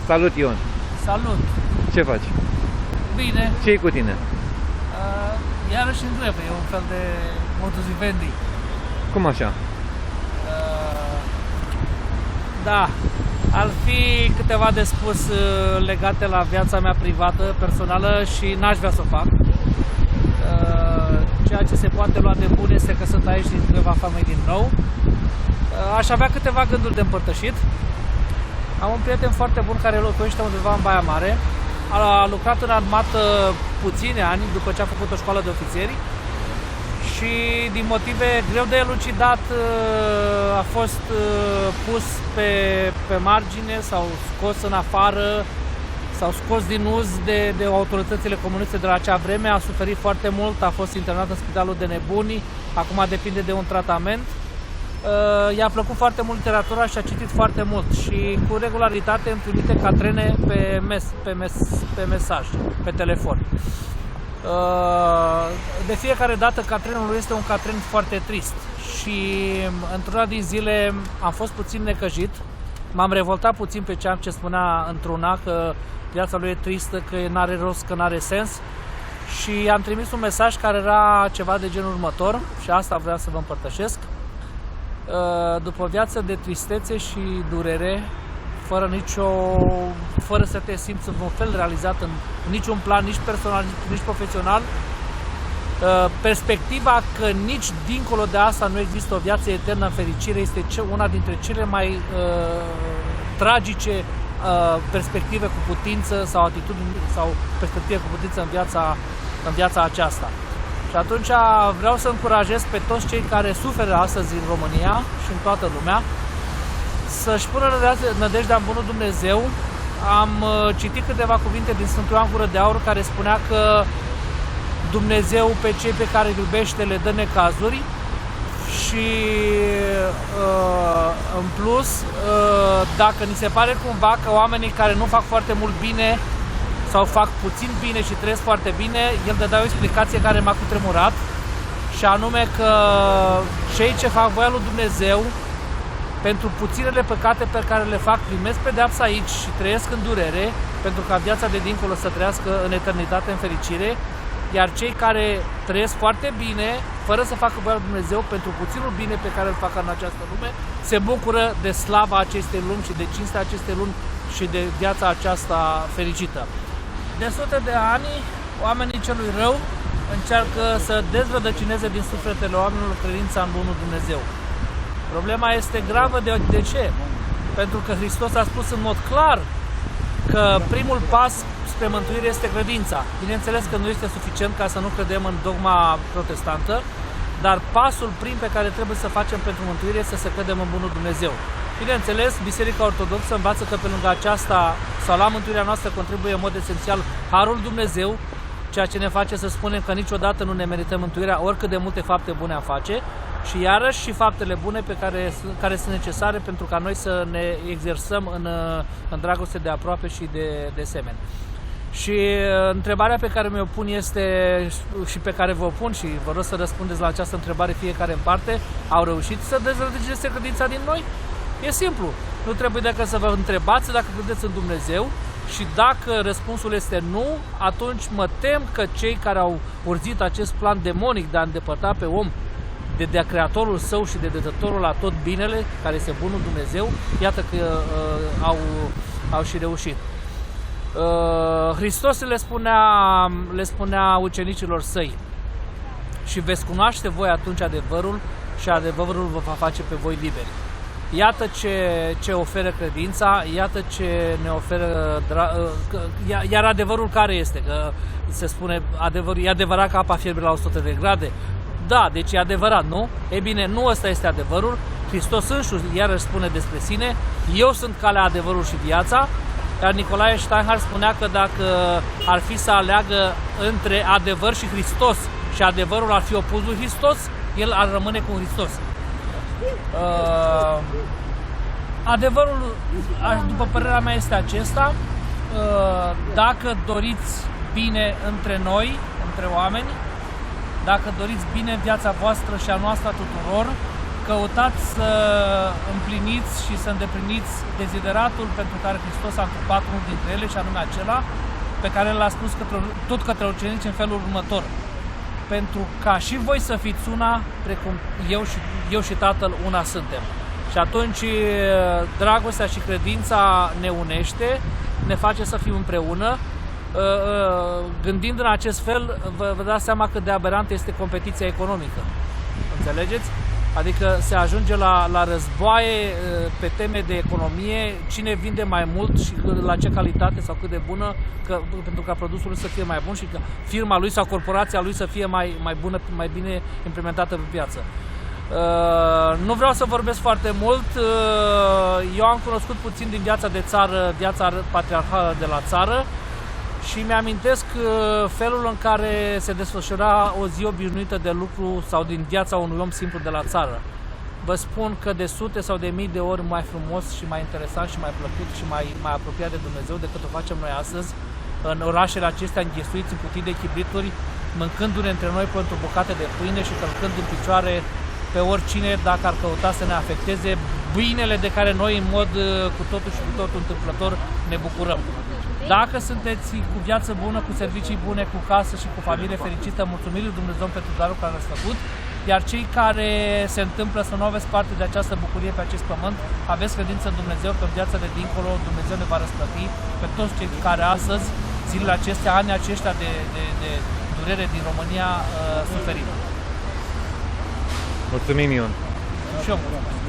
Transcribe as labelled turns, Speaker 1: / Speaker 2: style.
Speaker 1: Salut, Ion!
Speaker 2: Salut!
Speaker 1: Ce faci?
Speaker 2: Bine!
Speaker 1: Ce e cu tine?
Speaker 2: Iarăși în grevă, e un fel de modus vivendi.
Speaker 1: Cum așa?
Speaker 2: Da, ar fi câteva de spus legate la viața mea privată, personală și n-aș vrea să o fac. Ceea ce se poate lua de bun este că sunt aici din greva foamei din nou. Aș avea câteva gânduri de împărtășit. Am un prieten foarte bun care locuiește undeva în Baia Mare. A lucrat în armată puțini ani după ce a făcut o școală de ofițeri și din motive greu de elucidat a fost pus pe margine sau scos în afară sau scos din uz de autoritățile comuniste de la acea vreme. A suferit foarte mult, a fost internat în spitalul de nebuni, acum depinde de un tratament. I-a plăcut foarte mult literatura și a citit foarte mult și cu regularitate îmi trimite catrene pe mesaj, pe telefon. De fiecare dată catrenul lui este un catren foarte trist și într-una din zile am fost puțin necăjit, m-am revoltat puțin pe ce spunea într-una, că viața lui e tristă, că n-are rost, că n-are sens, și am trimis un mesaj care era ceva de genul următor și asta vreau să vă împărtășesc. După o viață de tristețe și durere, fără să te simți în un fel realizat în niciun plan, nici personal, nici profesional, perspectiva că nici dincolo de asta nu există o viață eternă în fericire este una dintre cele mai tragice perspective cu putință sau atitudini sau perspective cu putință în viața aceasta. Și atunci vreau să încurajez pe toți cei care suferă astăzi în România și în toată lumea să-și pună nădejdea în Bunul Dumnezeu. Am citit câteva cuvinte din Sfântul Ioan Gură de Aur care spunea că Dumnezeu pe cei pe care îi iubește le dă necazuri și în plus, dacă ni se pare cumva că oamenii care nu fac foarte mult bine sau fac puțin bine și trăiesc foarte bine, el dădea o explicație care m-a cutremurat, și anume că cei ce fac voia lui Dumnezeu, pentru puținele păcate pe care le fac, primesc pedeapsa aici și trăiesc în durere, pentru ca viața de dincolo să trăiască în eternitate, în fericire, iar cei care trăiesc foarte bine, fără să facă voia lui Dumnezeu, pentru puținul bine pe care îl fac în această lume, se bucură de slava acestei lumi și de cinstea acestei lumi și de viața aceasta fericită. De sute de ani, oamenii celui rău încearcă să dezrădăcineze din sufletele oamenilor credința în Bunul Dumnezeu. Problema este gravă. De ce? Pentru că Hristos a spus în mod clar că primul pas spre mântuire este credința. Bineînțeles că nu este suficient ca să nu credem în dogma protestantă, dar pasul prim pe care trebuie să facem pentru mântuire este să credem în Bunul Dumnezeu. Bineînțeles, Biserica Ortodoxă învață că pe lângă aceasta, sau la mântuirea noastră, contribuie în mod esențial Harul Dumnezeu, ceea ce ne face să spunem că niciodată nu ne merităm mântuirea, oricât de multe fapte bune am face, și iarăși și faptele bune care sunt necesare pentru ca noi să ne exersăm în dragoste de aproape și de semeni. Și întrebarea pe care mi-o pun este, și pe care vă pun și vă rog să răspundeți la această întrebare fiecare în parte: au reușit să dezrădăcineze credința din noi? E simplu. Nu trebuie decât să vă întrebați dacă credeți în Dumnezeu, și dacă răspunsul este nu, atunci mă tem că cei care au urzit acest plan demonic de a îndepărta pe om de Creatorul său și de dătătorul la tot binele, care este Bunul Dumnezeu, iată că au și reușit. Hristos le spunea ucenicilor săi: și veți cunoaște voi atunci adevărul și adevărul vă va face pe voi liberi. Iată ce oferă credința, iată ce ne oferă, iar adevărul care este? Că se spune, e adevărat că apa fierbe la 100 de grade? Da, deci e adevărat, nu? Ei bine, nu ăsta este adevărul. Hristos însuși iarăși spune despre sine: eu sunt calea, adevărul și viața. Iar Nicolae Steinhardt spunea că dacă ar fi să aleagă între adevăr și Hristos și adevărul ar fi opus lui Hristos, el ar rămâne cu Hristos. Adevărul, după părerea mea, este acesta: dacă doriți bine între noi, între oameni, dacă doriți bine în viața voastră și a noastră a tuturor, căutați să împliniți și să îndepliniți dezideratul pentru care Hristos a întrupat unul dintre ele, și anume acela pe care l-a spus tot către ucenici în felul următor: pentru ca și voi să fiți una, precum eu și Tatăl una suntem. Și atunci dragostea și credința ne unește, ne face să fim împreună. Gândind în acest fel, vă dați seama cât de aberantă este competiția economică. Înțelegeți? Adică se ajunge la războaie pe teme de economie, cine vinde mai mult și la ce calitate sau cât de bună, pentru ca produsul lui să fie mai bun și că firma lui sau corporația lui să fie mai bună, mai bine implementată pe piață. Nu vreau să vorbesc foarte mult. Eu am cunoscut puțin din viața de țară, viața patriarhală de la țară, și mi-amintesc felul în care se desfășura o zi obișnuită de lucru sau din viața unui om simplu de la țară. Vă spun că de sute sau de mii de ori mai frumos și mai interesant și mai plăcut și mai apropiat de Dumnezeu decât o facem noi astăzi, în orașele acestea înghesuiți în cutii de chibrituri, mâncându-ne între noi pentru bucate de pâine și călcând în picioare pe oricine dacă ar căuta să ne afecteze binele de care noi în mod cu totul și cu totul întâmplător ne bucurăm. Dacă sunteți cu viață bună, cu servicii bune, cu casă și cu familie fericită, mulțumim lui Dumnezeu pentru darul care ne-ați făcut. Iar cei care se întâmplă să nu aveți parte de această bucurie pe acest pământ, aveți credință în Dumnezeu că în viața de dincolo Dumnezeu ne va răsplăti pe toți cei care astăzi, zilele acestea, anii aceștia de durere din România suferim.
Speaker 1: Mulțumim, Ion.
Speaker 2: Și eu mulțumesc.